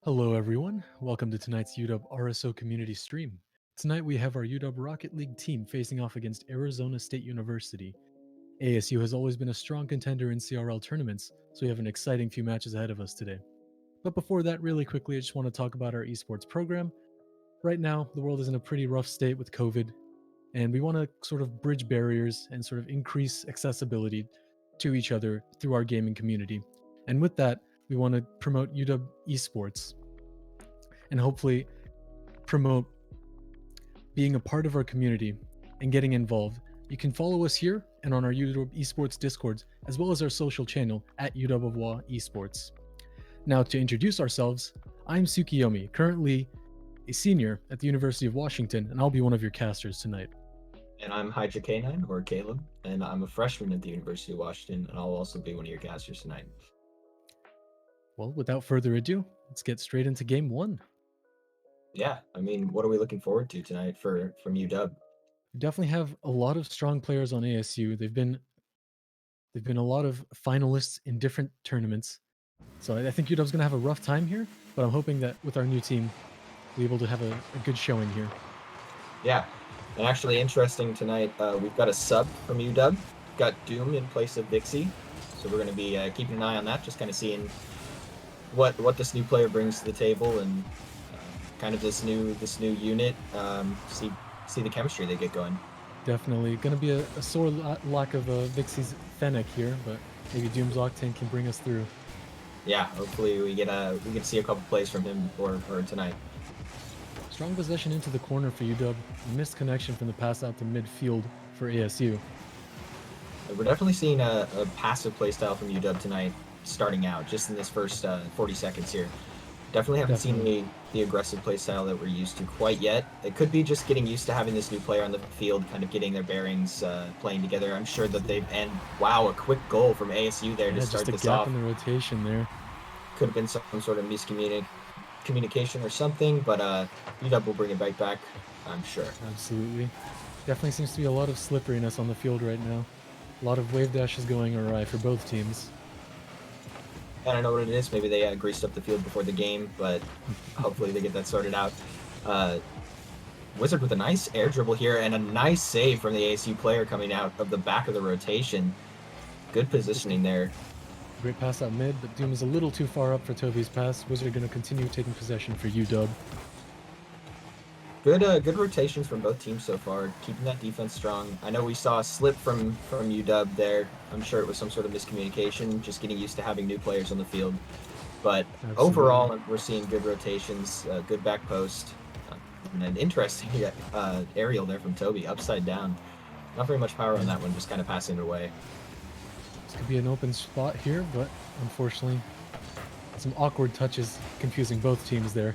Hello, everyone. Welcome to tonight's UW RSO community stream. Tonight we have our UW Rocket League team facing off against Arizona State University. ASU has always been a strong contender in CRL tournaments, so we have an exciting few matches ahead of us today. But before that, really quickly, I just want to talk about our esports program. Right now, the world is in a pretty rough state with COVID, and we want to sort of bridge barriers and sort of increase accessibility to each other through our gaming community. And with that, we want to promote UW esports and hopefully promote being a part of our community and getting involved. You can follow us here and on our UW Esports Discords, as well as our social channel at UW Esports. Now, to introduce ourselves, I'm Sukiyomi, currently a senior at the University of Washington, and I'll be one of your casters tonight. And I'm Hydra K9, or Caleb, and I'm a freshman at the University of Washington, and I'll also be one of your casters tonight. Well, without further ado, let's get straight into game one. Yeah, I mean, what are we looking forward to tonight from UW? We definitely have a lot of strong players on ASU. They've been a lot of finalists in different tournaments. So I think UW's going to have a rough time here, but I'm hoping that with our new team, we'll be able to have a good showing here. Yeah, and actually interesting tonight, we've got a sub from UW. We've got Doom in place of Vixie, so we're going to be keeping an eye on that, just kind of seeing what this new player brings to the table and kind of this new unit. See the chemistry they get going. Definitely going to be a sore lack of Vixie's Fennec here, but maybe Doom's Octane can bring us through. Yeah, hopefully we get to see a couple plays from him or tonight. Strong possession into the corner for UW. Missed connection from the pass out to midfield for ASU. We're definitely seeing a passive playstyle from UW tonight, starting out just in this first 40 seconds here. Definitely haven't seen the aggressive playstyle that we're used to quite yet. It could be just getting used to having this new player on the field, kind of getting their bearings, playing together. I'm sure that and wow, a quick goal from ASU there to start this off. Just a gap in the rotation there. Could have been some sort of miscommunication or something, but UW will bring it right back, I'm sure. Absolutely. Definitely seems to be a lot of slipperiness on the field right now. A lot of wave dashes going awry for both teams. I don't know what it is. Maybe they greased up the field before the game, but hopefully they get that sorted out. Wizard with a nice air dribble here and a nice save from the ASU player coming out of the back of the rotation. Good positioning there. Great pass out mid, but Doom is a little too far up for Toby's pass. Wizard going to continue taking possession for UW. Good rotations from both teams so far, keeping that defense strong. I know we saw a slip from UW there. I'm sure it was some sort of miscommunication, just getting used to having new players on the field. But overall, we're seeing good rotations, good back post, and an interesting aerial there from Toby, upside down. Not very much power on that one, just kind of passing it away. This could be an open spot here, but unfortunately, some awkward touches confusing both teams there.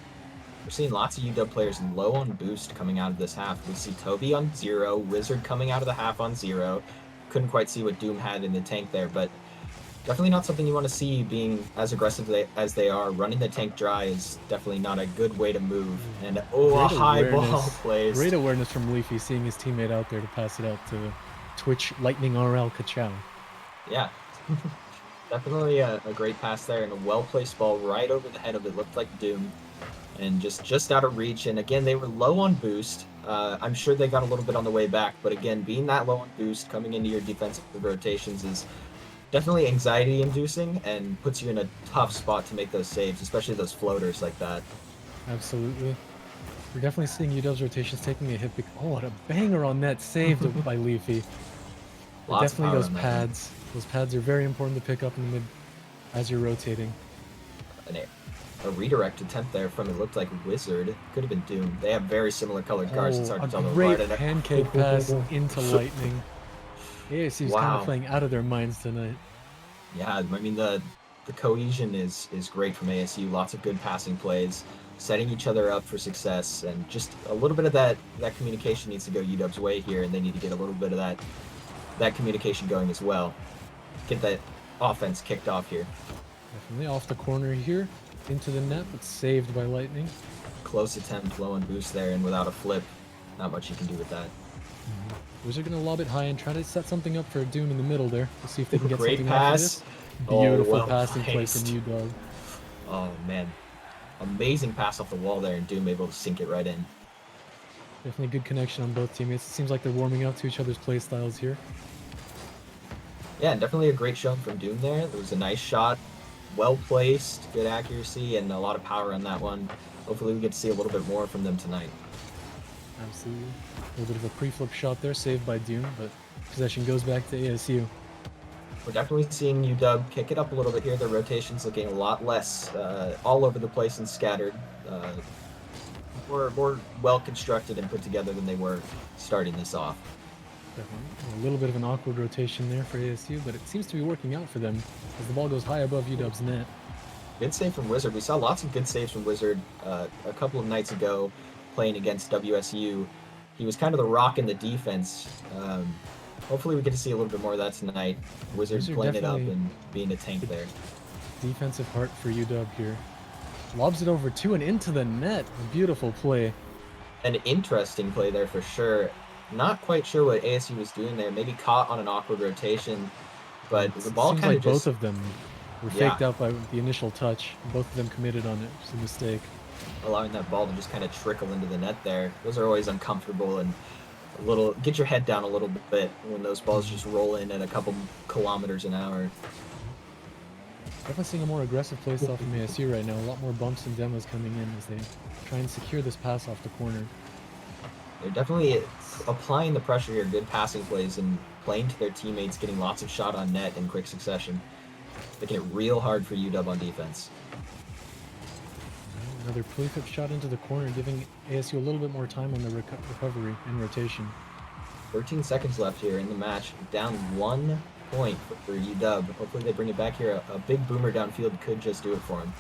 We're seeing lots of UW players low on boost coming out of this half. We see Toby on 0, Wizard coming out of the half on 0. Couldn't quite see what Doom had in the tank there, but definitely not something you want to see being as aggressive as they are. Running the tank dry is definitely not a good way to move. And a high ball plays. Great awareness from Leafy, seeing his teammate out there to pass it out to Twitch Lightning RL Kachow. Yeah. Definitely a great pass there and a well-placed ball right over the head of it. Looked like Doom. And just out of reach. And again, they were low on boost. I'm sure they got a little bit on the way back, but again, being that low on boost coming into your defensive rotations is definitely anxiety inducing and puts you in a tough spot to make those saves, especially those floaters like that. Absolutely. We're definitely seeing UW's rotations taking a hit. Oh, what a banger on that saved by Leafy. Definitely those pads. Those pads are very important to pick up in the mid as you're rotating. A redirect attempt there from, it looked like Wizard. Could have been Doom. They have very similar colored cars. It's hard to tell them apart. Great pancake pass into Lightning. ASU's kind of playing out of their minds tonight. Yeah, I mean, the cohesion is great from ASU. Lots of good passing plays, setting each other up for success, and just a little bit of that communication needs to go UW's way here, and they need to get a little bit of that communication going as well. Get that offense kicked off here. Definitely off the corner here. Into the net, but saved by Lightning. Close attempt, low on boost there, and without a flip, not much you can do with that. Wizard gonna lob it high and try to set something up for Doom in the middle there. We'll see if they can get great something pass. Beautiful passing play from UW. Oh man, amazing pass off the wall there, and Doom able to sink it right in. Definitely good connection on both teammates. It seems like they're warming up to each other's play styles here. Yeah, and definitely a great showing from Doom there. There was a nice shot, well placed, good accuracy, and a lot of power on that one. Hopefully we get to see a little bit more from them tonight. Absolutely. A little bit of a pre-flip shot there, saved by Doom, but possession goes back to ASU. We're definitely seeing UW kick it up a little bit here. Their rotation's looking a lot less all over the place and scattered. More well constructed and put together than they were starting this off. Definitely. A little bit of an awkward rotation there for ASU, but it seems to be working out for them as the ball goes high above UW's net. Good save from Wizard. We saw lots of good saves from Wizard a couple of nights ago playing against WSU. He was kind of the rock in the defense. Hopefully we get to see a little bit more of that tonight. Wizard playing it up and being a tank there. Defensive heart for UW here. Lobs it over to and into the net. A beautiful play. An interesting play there for sure. Not quite sure what ASU was doing there. Maybe caught on an awkward rotation, but the ball kind like of just... both of them were faked out by the initial touch. Both of them committed on it. It's a mistake. Allowing that ball to just kind of trickle into the net there. Those are always uncomfortable and a little... Get your head down a little bit when those balls just roll in at a couple kilometers an hour. Definitely seeing a more aggressive play style from ASU right now. A lot more bumps and demos coming in as they try and secure this pass off the corner. They're definitely applying the pressure here, good passing plays, and playing to their teammates, getting lots of shot on net in quick succession. Making it real hard for UW on defense. Another play-flip shot into the corner, giving ASU a little bit more time on the recovery and rotation. 13 seconds left here in the match. Down 1 point for UW. Hopefully they bring it back here. A big boomer downfield could just do it for him.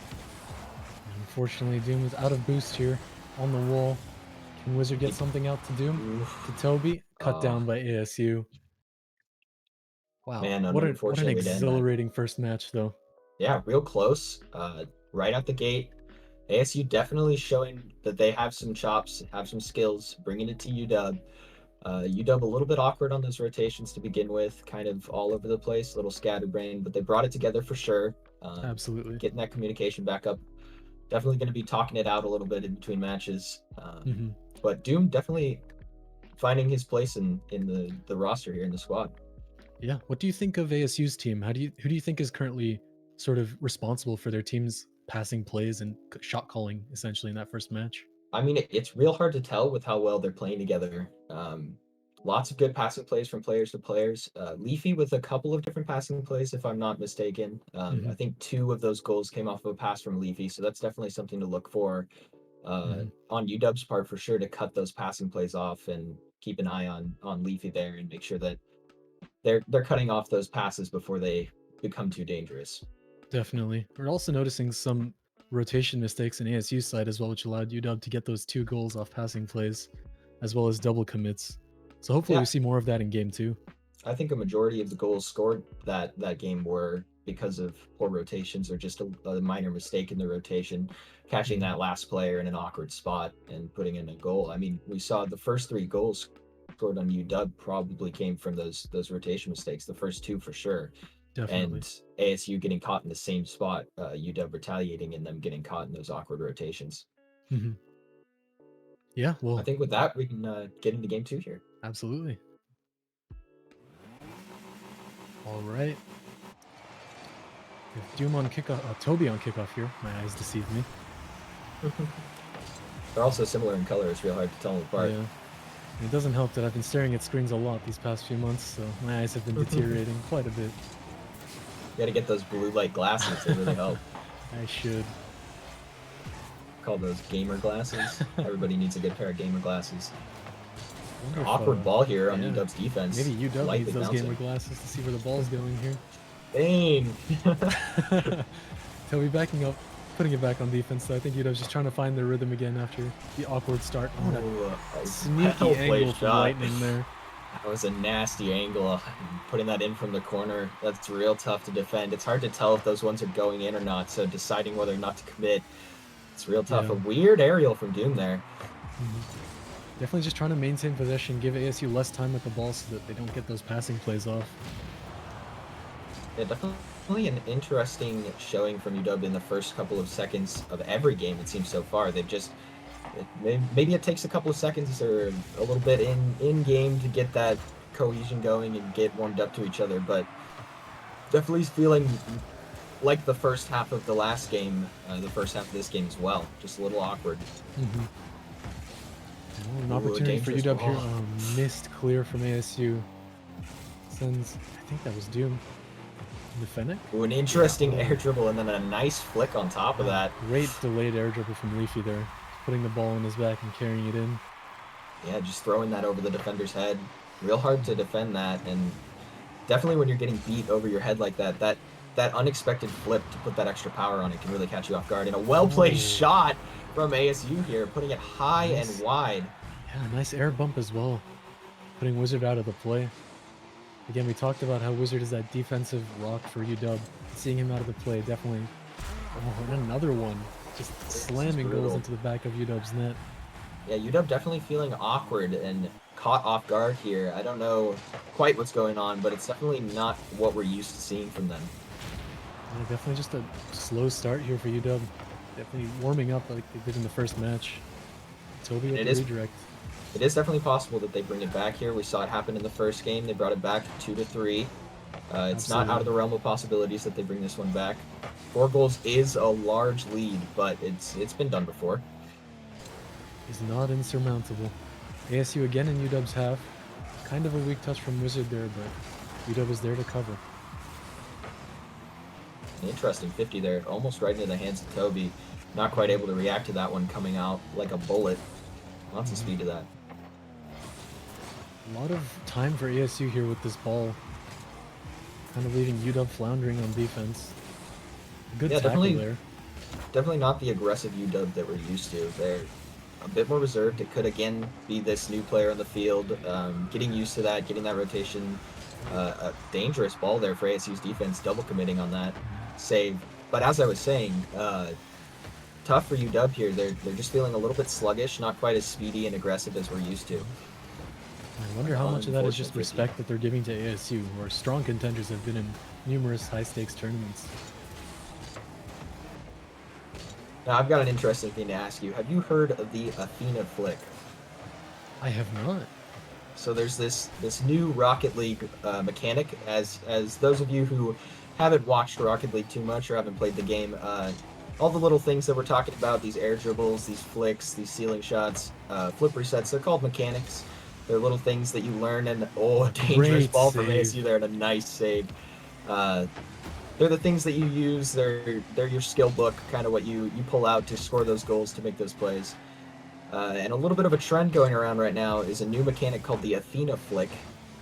Unfortunately, Doom is out of boost here on the wall. Can Wizard get something out to Doom? To Toby, cut down by ASU. Wow, Man, what an exhilarating first match, though. Yeah, real close. Right out the gate. ASU definitely showing that they have some chops, have some skills, bringing it to UW. UW a little bit awkward on those rotations to begin with, kind of all over the place, a little scatterbrained, but they brought it together for sure. Absolutely. Getting that communication back up. Definitely going to be talking it out a little bit in between matches. But Doom definitely finding his place in the roster here in the squad. Yeah. What do you think of ASU's team? Who do you think is currently sort of responsible for their team's passing plays and shot calling essentially in that first match? I mean, it's real hard to tell with how well they're playing together. Lots of good passing plays from players to players. Leafy with a couple of different passing plays, if I'm not mistaken. I think 2 of those goals came off of a pass from Leafy, so that's definitely something to look for on UW's part for sure, to cut those passing plays off and keep an eye on Leafy there and make sure that they're cutting off those passes before they become too dangerous. Definitely. We're also noticing some rotation mistakes in ASU's side as well, which allowed UW to get those 2 goals off passing plays, as well as double commits. So hopefully we see more of that in game 2. I think a majority of the goals scored that game were because of poor rotations or just a minor mistake in the rotation, catching that last player in an awkward spot and putting in a goal. I mean, we saw the first 3 goals scored on UW probably came from those rotation mistakes. The first 2 for sure. Definitely. And ASU getting caught in the same spot, UW retaliating and them getting caught in those awkward rotations. Yeah, well, I think with that we can get into game 2 here. Absolutely. All right. If Doom on kickoff, Toby on kickoff here. My eyes deceive me. They're also similar in color. It's real hard to tell them apart. Yeah. It doesn't help that I've been staring at screens a lot these past few months, so my eyes have been deteriorating quite a bit. You gotta get those blue light glasses. They really help. I should. Call those gamer glasses. Everybody needs a good pair of gamer glasses. If, awkward ball here on UW's defense. Maybe UW needs those gamer glasses to see where the ball's going here. Dang. Toby backing up, putting it back on defense. So I think UW's just trying to find their rhythm again after the awkward start. Sneaky angle from Lightning there. That was a nasty angle. Putting that in from the corner, that's real tough to defend. It's hard to tell if those ones are going in or not, so deciding whether or not to commit, it's real tough. Yeah. A weird aerial from Doom there. Definitely just trying to maintain possession, give ASU less time with the ball so that they don't get those passing plays off. Yeah, definitely Really an interesting showing from UW in the first couple of seconds of every game, it seems so far. They've just maybe it takes a couple of seconds or a little bit in game to get that cohesion going and get warmed up to each other, but definitely feeling like the first half of the last game, the first half of this game as well. Just a little awkward. Mm-hmm. Well, an Ooh, a opportunity for dangerous UW here. ball. Oh, missed clear from ASU. Sends, I think that was Doom. The Fennec? Ooh, an Yeah. interesting Oh, air dribble and then a nice flick on top of wow. that. Great delayed air dribble from Leafy there. Putting the ball in his back and carrying it in. Yeah, just throwing that over the defender's head. Real hard to defend that, and definitely when you're getting beat over your head like that, that unexpected flip to put that extra power on it can really catch you off guard. And a well-placed Oh, shot from ASU here, putting it high and nice. wide. Yeah, nice air bump as well. Putting Wizard out of the play. Again, we talked about how Wizard is that defensive rock for UW. Seeing him out of the play, definitely. Oh, and another one. Just This is slamming goals brutal. into the back of UW's net. Yeah, UW definitely feeling awkward and caught off guard here. I don't know quite what's going on, but it's definitely not what we're used to seeing from them. Yeah, definitely just a slow start here for UW. Definitely warming up like they did in the first match. Toby And with it the is redirect. it is definitely possible that they bring it back here. We saw it happen in the first game. They brought it back 2-3. It's not out of the Absolutely. realm of possibilities that they bring this one back. 4 goals is a large lead, but it's been done before. Is not insurmountable. ASU again in UW's half. Kind of a weak touch from Wizard there, but UW is there to cover. An interesting 50 there, almost right into the hands of Toby. Not quite able to react to that one coming out like a bullet. Lots of speed to that. A lot of time for ASU here with this ball. Kind of leaving UW floundering on defense. Good Yeah, tackle definitely there. definitely not the aggressive UW that we're used to. They're a bit more reserved. It could again be this new player on the field, getting used to that, getting that rotation. A dangerous ball there for ASU's defense, double committing on that save. But as I was saying, tough for UW here. They're just feeling a little bit sluggish, not quite as speedy and aggressive as we're used to. I wonder how much of that is Unfortunate just 50. respect that they're giving to ASU, who are strong contenders, have been in numerous high-stakes tournaments. Now I've got an interesting thing to ask you. Have you heard of the Athena flick? I have not. So there's this new Rocket League mechanic. As those of you who haven't watched Rocket League too much or haven't played the game, all the little things that we're talking about, these air dribbles, these flicks, these ceiling shots, flip resets, they're called mechanics. They're little things that you learn, and oh, a dangerous Great ball from save. ASU there and a nice save. Uh, they're the things that you use. They're your skill book, kind of what you pull out to score those goals, to make those plays. And a little bit of a trend going around right now is a new mechanic called the Athena flick.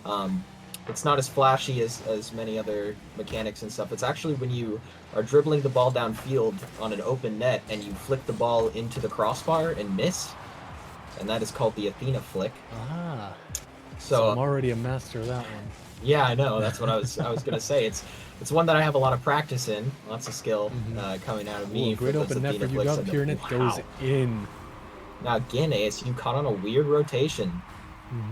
Um, it's not as flashy as many other mechanics and stuff. It's actually when you are dribbling the ball downfield on an open net and you flick the ball into the crossbar and miss, and that is called the Athena flick. Ah, so I'm So already a master of that one. yeah, I know. That's what I was gonna say. It's one that I have a lot of practice in, lots of skill coming out of Ooh, a me for great those open net for Athena flicks. UW And here, and it goes wow! in. Now again, ASU caught on a weird rotation.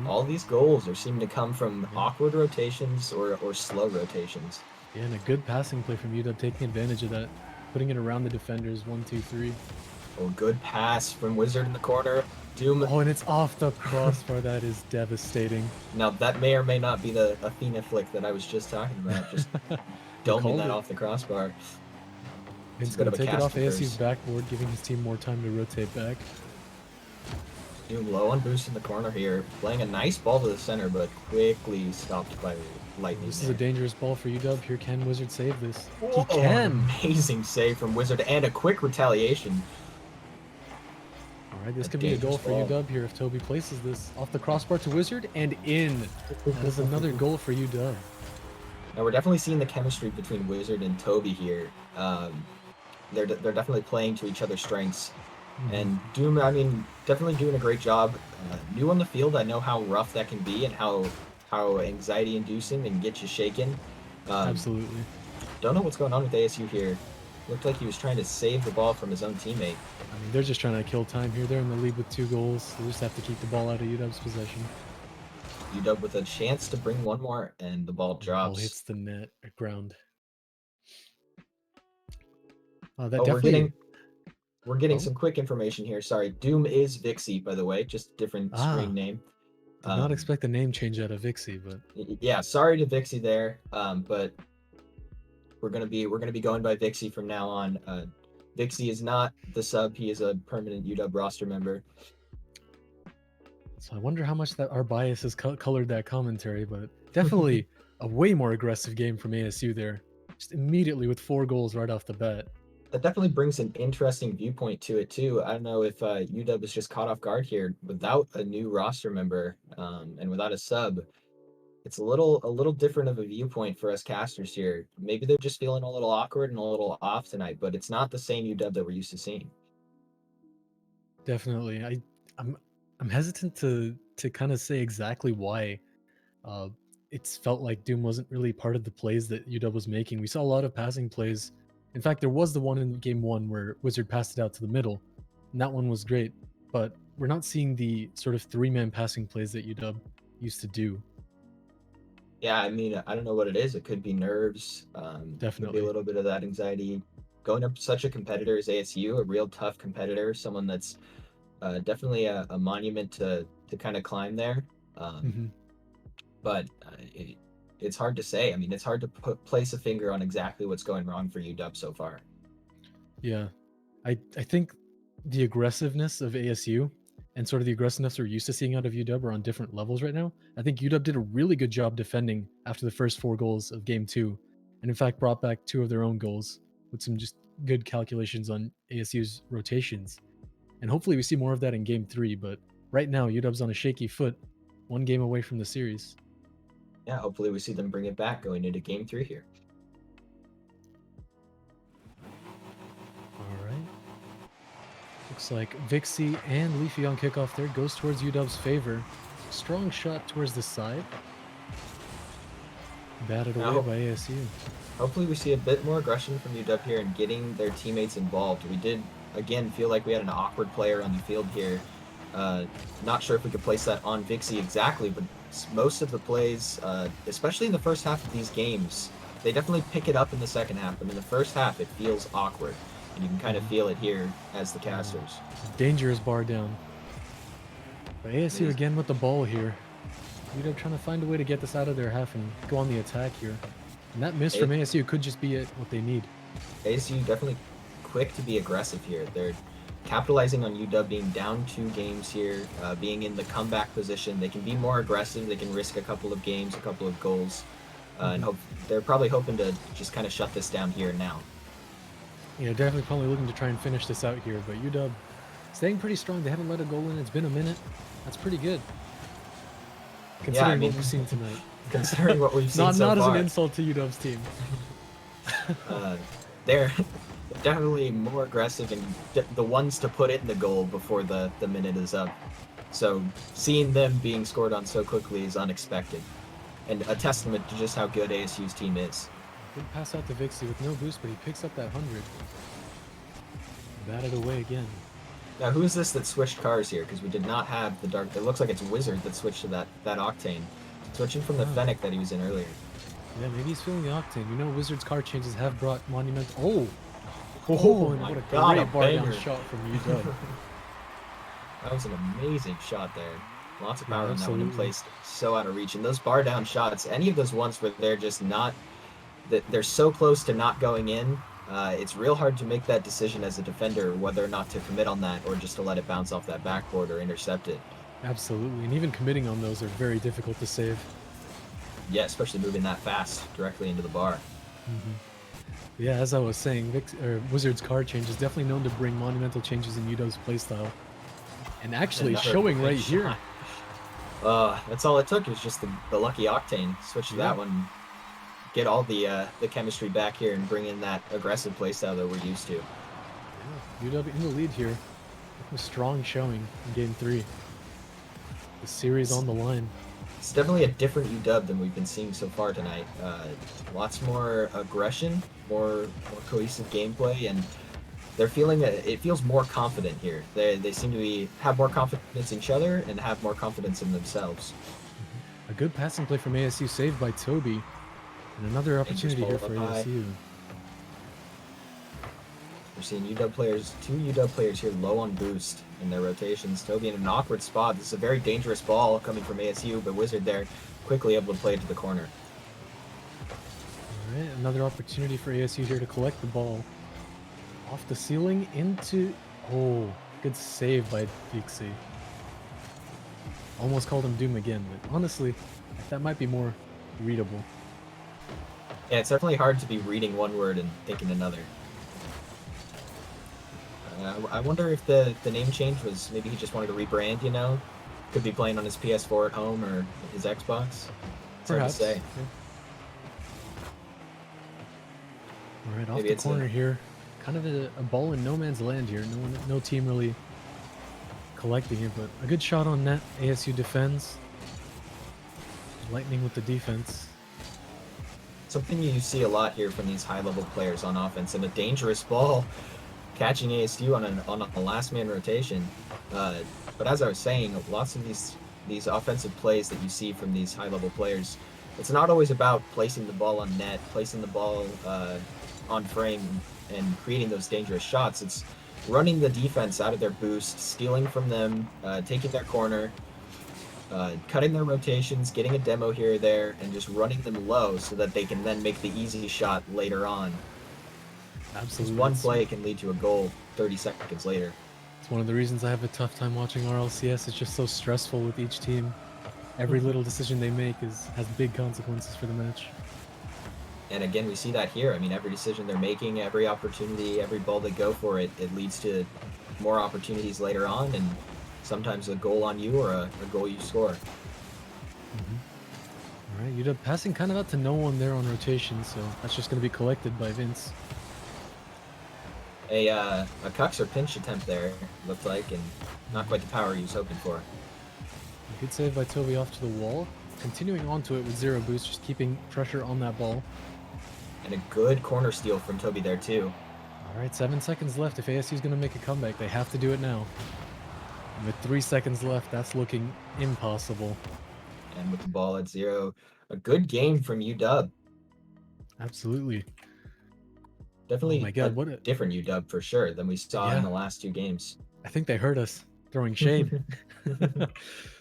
All these goals are seeming to come from Yeah. awkward rotations or slow rotations. Yeah, and a good passing play from UW, taking advantage of that, putting it around the defenders. 1, 2, 3. Oh, good pass from Wizard in the corner. Doom. Oh, and it's off the crossbar. That is devastating. Now that may or may not be the Athena flick that I was just talking about. Just You doming called that it. off the crossbar. It's It's a bit going of to a take it off casting ASU's curse. backboard, giving his team more time to rotate back. Doom low on boost in the corner here, playing a nice ball to the center, but quickly stopped by lightning. This is a dangerous ball for UW. Here, can Wizard save this? He Oh, an can! amazing save from Wizard and a quick retaliation. All right, this A could be a goal dangerous for ball. UW here if Toby places this off the crossbar to Wizard and in. That is another goal for UW. Now we're definitely seeing the chemistry between Wizard and Toby here. They're definitely playing to each other's strengths. And Doom, I mean, definitely doing a great job. New on the field, I know how rough that can be and how anxiety-inducing and get you shaken. Absolutely. Don't know what's going on with ASU here. Looked like he was trying to save the ball from his own teammate. I mean, they're just trying to kill time here. They're in the lead with 2 goals. They just have to keep the ball out of UW's possession. UW with a chance to bring one more, and the ball Ball drops. hits the net, ground. That Oh, definitely. we're getting Oh, some quick information here. Sorry, Doom is Vixie, by the way, just different screen ah, name. did not Um, expect the name change out of Vixie, but yeah, sorry to Vixie there, but we're gonna be going by Vixie from now on. Vixie is not the sub; he is a permanent UW roster member. so I wonder how much that our bias has colored that commentary. But definitely a way more aggressive game from ASU there, just immediately with 4 goals right off the bat. That definitely brings an interesting viewpoint to it too. I don't know if UW is just caught off guard here without a new roster member and without a sub. It's a little different of a viewpoint for us casters here. Maybe they're just feeling a little awkward and a little off tonight, but it's not the same UW that we're used to seeing. Definitely, I'm I'm hesitant to kind of say exactly why. Uh, it's felt like Doom wasn't really part of the plays that UW was making. We saw a lot of passing plays. In fact, there was the one in game 1 where Wizard passed it out to the middle, and that one was great. But we're not seeing the sort of 3-man passing plays that UW used to do. Yeah, I mean, I don't know what it is. It could be nerves, could be a Definitely. little bit of that anxiety. Going up such a competitor as ASU, a real tough competitor, someone that's definitely a monument to kind of climb there. Um, Hmm. but it's hard to say. I mean, it's hard to place a finger on exactly what's going wrong for UW so far. Yeah. I think the aggressiveness of ASU and sort of the aggressiveness we're used to seeing out of UW are on different levels right now. I think UW did a really good job defending after the first 4 goals of game 2, and in fact brought back 2 of their own goals with some just good calculations on ASU's rotations. And hopefully we see more of that in game 3. But right now, UW's on a shaky foot, 1 game away from the series. Yeah, hopefully we see them bring it back going into game 3 here. All right. Looks like Vixie and Leafy on kickoff there goes towards UW's favor. Strong shot towards the side. Batted away Now, by ASU. hopefully we see a bit more aggression from UW here and getting their teammates involved. We did, again, feel like we had an awkward player on the field here. Uh, Not sure if we could place that on Vixie exactly, but most of the plays, especially in the first half of these games, they definitely pick it up in the second half. But in the first half, it feels awkward. And you can kind of Mhm. feel it here as the casters. Dangerous bar down. But ASU These again with the ball here. UW trying to find a way to get this out of their half and go on the attack here. And that miss A- from ASU could just be it, what they need. ASU definitely quick to be aggressive here. They're capitalizing on UW being down 2 games here, being in the comeback position. They can be more aggressive. They can risk a couple of games, a couple of goals, and Mhm. hope they're probably hoping to just kind of shut this down here and now. Yeah, definitely probably looking to try and finish this out here. But UW staying pretty strong. They haven't let a goal in. It's been a minute. That's pretty good, Yeah, I considering what mean, we've seen tonight. considering what we've seen not so not as an far, insult to UW's team. uh, they're definitely more aggressive and the ones to put in the goal before the minute is up. So seeing them being scored on so quickly is unexpected, and a testament to just how good ASU's team is. Good pass out to Vixie with no boost, but he picks up that 100. Batted away again. Now, who is this that switched cars here? Because we did not have the dark. It looks like it's Wizard that switched to that Octane, switching from the Ah, Fennec that he was in earlier. yeah, maybe he's feeling the octane. You know, Wizards car changes have brought monumental. Oh And my what a God, a great bar down banger! shot from UW. That was an amazing shot there. Lots of Yeah, power on that one and absolutely. placed so out of reach. And those bar down shots, any of those ones where they're just not, that they're so close to not going in, it's real hard to make that decision as a defender whether or not to commit on that or just to let it bounce off that backboard or intercept it. Absolutely. And even committing on those are very difficult to save. Yeah, especially moving that fast directly into the bar. Hmm. Yeah, as I was saying, Wizards car change is definitely known to bring monumental changes in UW's playstyle. And actually Another showing great right here. shot. That's all it took was just the lucky Octane. Switch to Yeah. that one, get all the chemistry back here, and bring in that aggressive playstyle that we're used to. Yeah. UW in the lead here. A strong showing in game 3. The series It's, on the line. it's definitely a different UW than we've been seeing so far tonight. Lots more aggression, more cohesive gameplay, and they're feeling it feels more confident here. They seem to have more confidence in each other and have more confidence in themselves. A good passing play from ASU saved by Toby. And another Dangerous opportunity ball here up for high. ASU. We're seeing UW players, two UW players here low on boost in their rotations. Toby in an awkward spot. This is a very dangerous ball coming from ASU, but Wizard there quickly able to play it to the corner. All right, another opportunity for ASU here to collect the ball. Off the ceiling into... Oh, good save by Vixie. Almost called him Doom again, but honestly, that might be more readable. Yeah, it's definitely hard to be reading one word and thinking another. I wonder if the name change was maybe he just wanted to rebrand, you know? Could be playing on his PS4 at home or his Xbox. It's Perhaps. hard to say. Yeah. All right, off Maybe the it's corner here. Kind of a ball in no man's land here. No team really collecting it, but a good shot on net. ASU defends. Lightning with the defense. something you see a lot here from these high-level players on offense, and a dangerous ball catching ASU on a last-man rotation. But as I was saying, lots of these offensive plays that you see from these high-level players, it's not always about placing the ball on net, placing the ball on frame, and creating those dangerous shots. It's running the defense out of their boost, stealing from them, taking their corner, cutting their rotations, getting a demo here or there, and just running them low so that they can then make the easy shot later on. Absolutely. Just one play can lead to a goal 30 seconds later. It's one of the reasons I have a tough time watching RLCS. It's just so stressful with each team. Every little decision they make has big consequences for the match. And again, we see that here. I mean, every decision they're making, every opportunity, every ball they go for, it leads to more opportunities later on, and sometimes a goal on you or a goal you score. All right, UW passing kind of out to no one there on rotation, so that's just going to be collected by Vince. A cucks or pinch attempt there, looked like, and not quite the power he was hoping for. A good save by Toby off to the wall. Continuing onto it with zero boost, just keeping pressure on that ball. And a good corner steal from Toby there, too. All right, 7 seconds left. If ASU is going to make a comeback, they have to do it now. And with 3 seconds left, that's looking impossible. And with the ball at zero, a good game from UW. Absolutely. Definitely oh my God, what a different UW for sure than we saw in the last two games. I think they heard us throwing shade.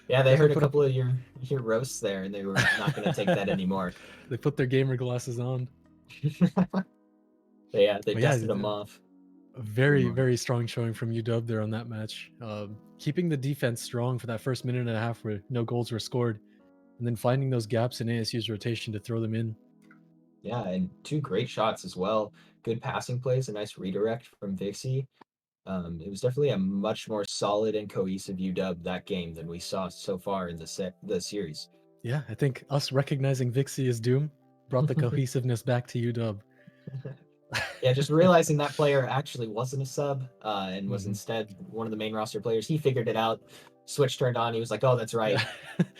Yeah, they heard a couple of your roasts there, and they were not going to take that anymore. They put their gamer glasses on. They dusted them off. A very strong showing from UW there on that match. Keeping the defense strong for that first minute and a half where no goals were scored, and then finding those gaps in ASU's rotation to throw them in. Yeah, and two great shots as well. Good passing plays, a nice redirect from Vixie. It was definitely a much more solid and cohesive UW that game than we saw so far in the series. Yeah, I think us recognizing Vixie as Doom brought the cohesiveness back to UW. Yeah, just realizing that player actually wasn't a sub and was instead one of the main roster players. He figured it out. Switch turned on. He was like, "Oh, that's right.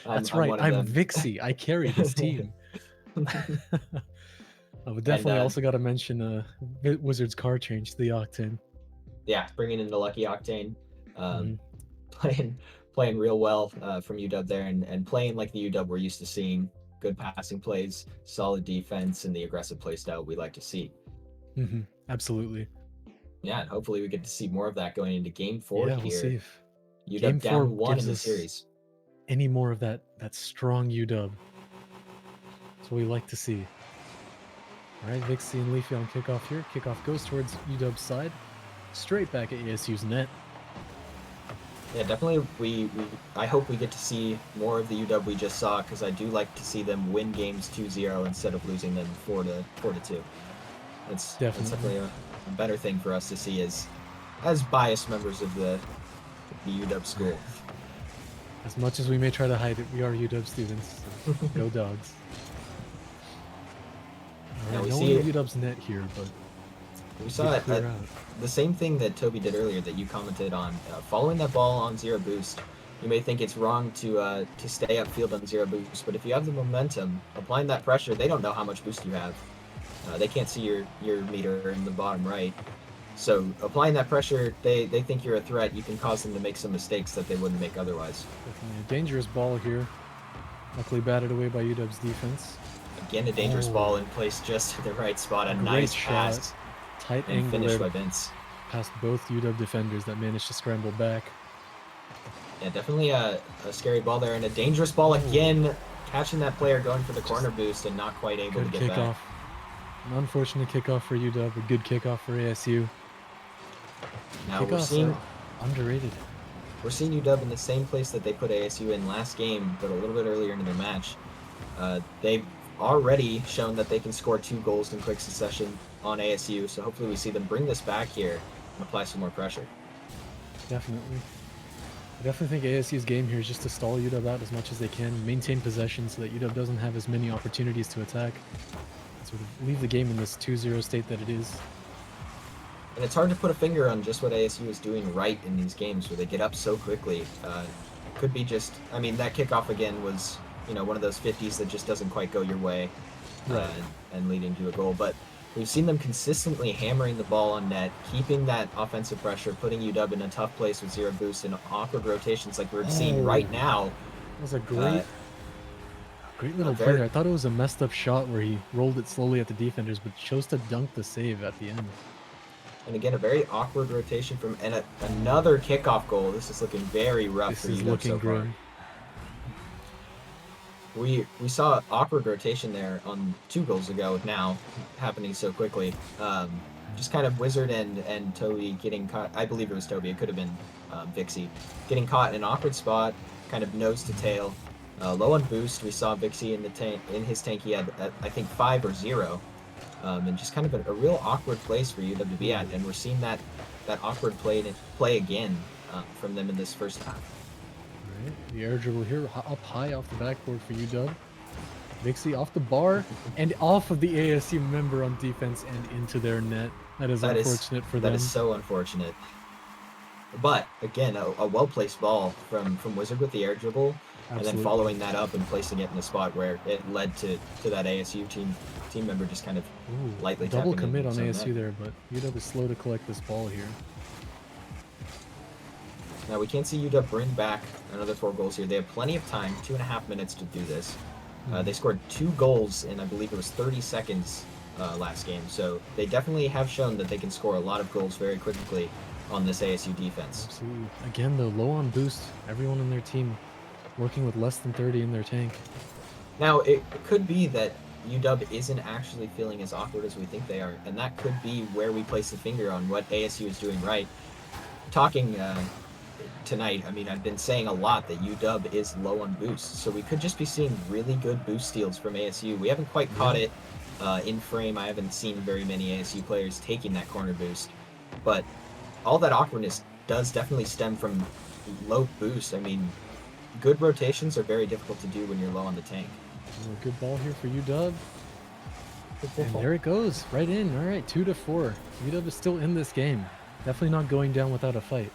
That's right. I'm Vixie. I carry this team." I would definitely also got to mention Wizard's car change to the Octane. Yeah, bringing in the Lucky Octane, playing real well from UW there, and playing like the UW we're used to seeing. Good passing plays, solid defense, and the aggressive play style we like to see. Absolutely. Yeah, and hopefully we get to see more of that going into Game 4 here. We'll see if UW Game down 4 one gives in the us series. Any more of that strong UW. That's what we like to see. All right, Vixie and Leafy on kickoff here. Kickoff goes towards UW's side. Straight back at ASU's net. Yeah, definitely. I hope we get to see more of the UW we just saw, because I do like to see them win games 2-0 instead of losing them 4-2. It's definitely a better thing for us to see as biased members of the UW school. As much as we may try to hide it, we are UW students. So go Dogs. All right, no one in UW's net here, but we saw the same thing that Toby did earlier that you commented on. Following that ball on zero boost, you may think it's wrong to stay upfield on zero boost, but if you have the momentum, applying that pressure, they don't know how much boost you have. They can't see your meter in the bottom right. So applying that pressure, they think you're a threat. You can cause them to make some mistakes that they wouldn't make otherwise. Definitely a dangerous ball here. Luckily batted away by UW's defense. Again, a dangerous ball in place just at the right spot. A nice pass. Tight and angle finish by Vince. past both UW defenders that managed to scramble back. Yeah, definitely a scary ball there, and a dangerous ball again, catching that player going for the corner boost and not quite able to Good get back. kickoff. An unfortunate kickoff for UW, a good kickoff for ASU. Now Kickoffs are underrated. we're seeing UW in the same place that they put ASU in last game, but a little bit earlier into their match. They've already shown that they can score 2 goals in quick succession on ASU, so hopefully we see them bring this back here and apply some more pressure. Definitely. I definitely think ASU's game here is just to stall UW out as much as they can, maintain possession so that UW doesn't have as many opportunities to attack, and sort of leave the game in this 2-0 state that it is. And it's hard to put a finger on just what ASU is doing right in these games where they get up so quickly. Could be just, I mean, that kickoff again was, one of those 50s that just doesn't quite go your way, Right. and leading to a goal. But we've seen them consistently hammering the ball on net, keeping that offensive pressure, putting UW in a tough place with 0 boost and awkward rotations like we're seeing right now. That was a great little play there. I thought it was a messed up shot where he rolled it slowly at the defenders, but chose to dunk the save at the end. And again, a very awkward rotation from another kickoff goal. This is looking very rough for UW so far. We saw awkward rotation there on 2 goals ago now, happening so quickly. Just kind of Wizard and Toby getting caught. I believe it was Toby. It could have been Vixie. Getting caught in an awkward spot, kind of nose to tail. Low on boost, we saw Vixie in his tank. He had, I think, 5 or 0. And just kind of a real awkward place for UW to be at. And we're seeing that awkward play again from them in this first half. Right. The air dribble here up high off the backboard for UW. Vixie off the bar and off of the ASU member on defense and into their net. That is unfortunate for them. That is so unfortunate. But again, a well-placed ball from Wizard with the air dribble. Absolutely. And then following that up and placing it in the spot where it led to that ASU team member just kind of lightly double commit on ASU there, but UW is slow to collect this ball here. Now we can't see UW bring back another 4 goals here. They have plenty of time, 2.5 minutes to do this. They scored 2 goals in, I believe it was 30 seconds last game, so they definitely have shown that they can score a lot of goals very quickly on this ASU defense. Absolutely. Again, though, low on boost. Everyone in their team working with less than 30 in their tank. Now, it could be that UW isn't actually feeling as awkward as we think they are, and that could be where we place the finger on what ASU is doing right. Talking tonight, I mean, I've been saying a lot that UW is low on boost, so we could just be seeing really good boost steals from ASU. We haven't quite caught it in frame. I haven't seen very many ASU players taking that corner boost, but all that awkwardness does definitely stem from low boost. I mean, good rotations are very difficult to do when you're low on the tank. A good ball here for UW. And there it goes, right in. All right, 2-4. UW is still in this game. Definitely not going down without a fight.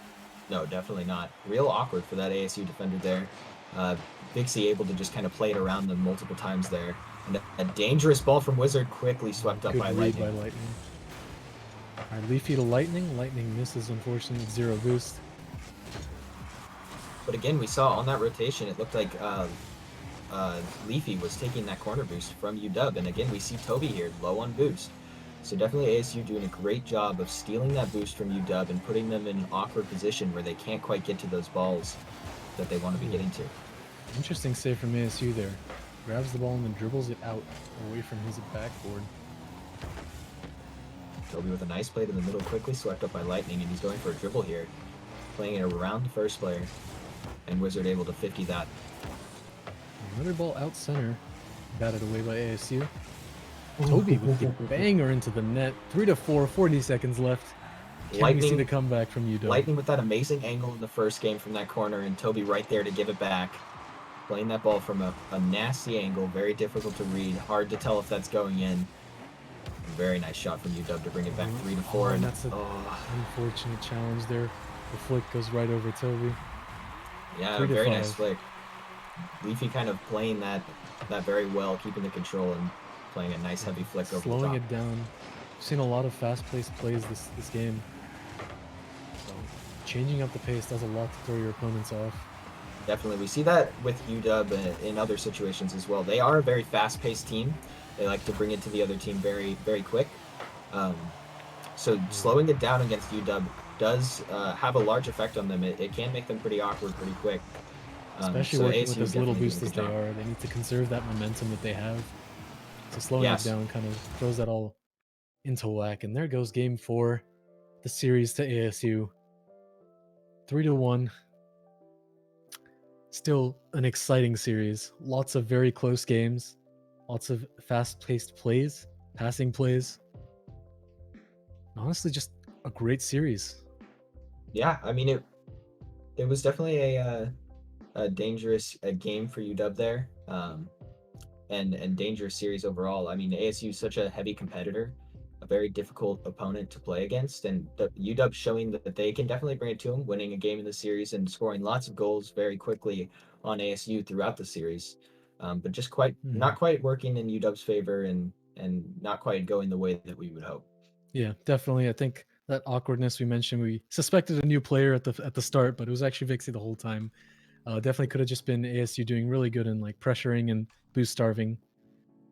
No, definitely not. Real awkward for that ASU defender there. Vixie able to just kind of play it around them multiple times there. And a dangerous ball from Wizard quickly swept up by Lightning. All right, Leafy to Lightning. Lightning misses, unfortunately, 0 boost. But again, we saw on that rotation, it looked like Leafy was taking that corner boost from UW. And again, we see Toby here, low on boost. So definitely ASU doing a great job of stealing that boost from UW and putting them in an awkward position where they can't quite get to those balls that they want to be getting to. Interesting save from ASU there. Grabs the ball and then dribbles it out away from his backboard. Toby with a nice play to the middle, quickly swept up by Lightning, and he's going for a dribble here. Playing it around the first player. And Wizard able to 50 that. Another ball out center. Batted away by ASU. Toby with the banger into the net. 3-4, 40 seconds left. Can we see the comeback from UW? Lightning with that amazing angle in the first game from that corner, and Toby right there to give it back. Playing that ball from a nasty angle, very difficult to read, hard to tell if that's going in. A very nice shot from UW to bring it back 3-4. And that's an unfortunate challenge there. The flick goes right over Toby. Yeah, a very nice flick. Leafy kind of playing that very well, keeping the control and playing a nice heavy flick over the top. Slowing it down. We've seen a lot of fast-paced plays this game. So changing up the pace does a lot to throw your opponents off. Definitely. We see that with UW in other situations as well. They are a very fast-paced team. They like to bring it to the other team very, very quick. So Yeah. slowing it down against UW does have a large effect on them. It can make them pretty awkward pretty quick. Especially So working with ASU as little definitely doing a boost good as they job. are, they need to conserve that momentum that they have. So slowing it Yes. down kind of throws that all into whack. And there goes game four, the series to ASU. 3-1. Still an exciting series. Lots of very close games, lots of fast paced plays, passing plays. Honestly, just a great series. Yeah. I mean, it was definitely a dangerous game for UW there. And dangerous series overall. I mean, ASU is such a heavy competitor, a very difficult opponent to play against, and the UW showing that they can definitely bring it to them, winning a game in the series and scoring lots of goals very quickly on ASU throughout the series. But just Mhm. not quite working in UW's favor and not quite going the way that we would hope. Yeah, definitely. I think that awkwardness we mentioned, we suspected a new player at the start, but it was actually Vixie the whole time. Definitely could have just been ASU doing really good in like pressuring and boost starving,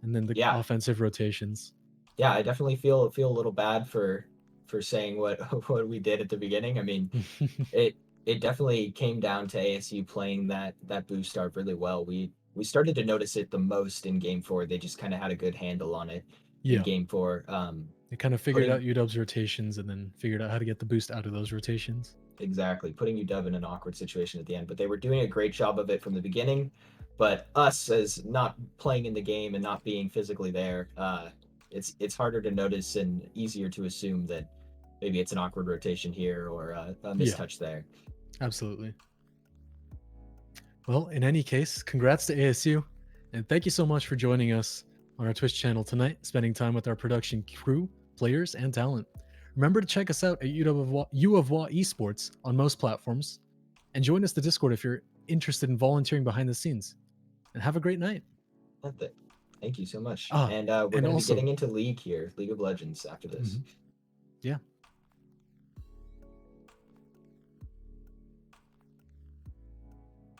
and then the Yeah, offensive rotations. yeah, I definitely feel a little bad for saying what what we did at the beginning. I mean, it it definitely came down to ASU playing that boost start really well. We started to notice it the most in game four. They just kind of had a good handle on it in Yeah, game four. they kind of figured Putting out UW's rotations and then figured out how to get the boost out of those rotations. exactly putting UW in an awkward situation at the end, but they were doing a great job of it from the beginning. But us as not playing in the game and not being physically there, it's harder to notice and easier to assume that maybe it's an awkward rotation here or a Yeah, mistouch there. absolutely. Well, in any case, congrats to ASU, and thank you so much for joining us on our Twitch channel tonight, spending time with our production crew, players, and talent. Remember to check us out at U of Wa Esports on most platforms, and join us the Discord if you're interested in volunteering behind the scenes. And have a great night. Thank you so much. Ah, And we're and going to be also, getting into League here, League of Legends after this. mhm, yeah,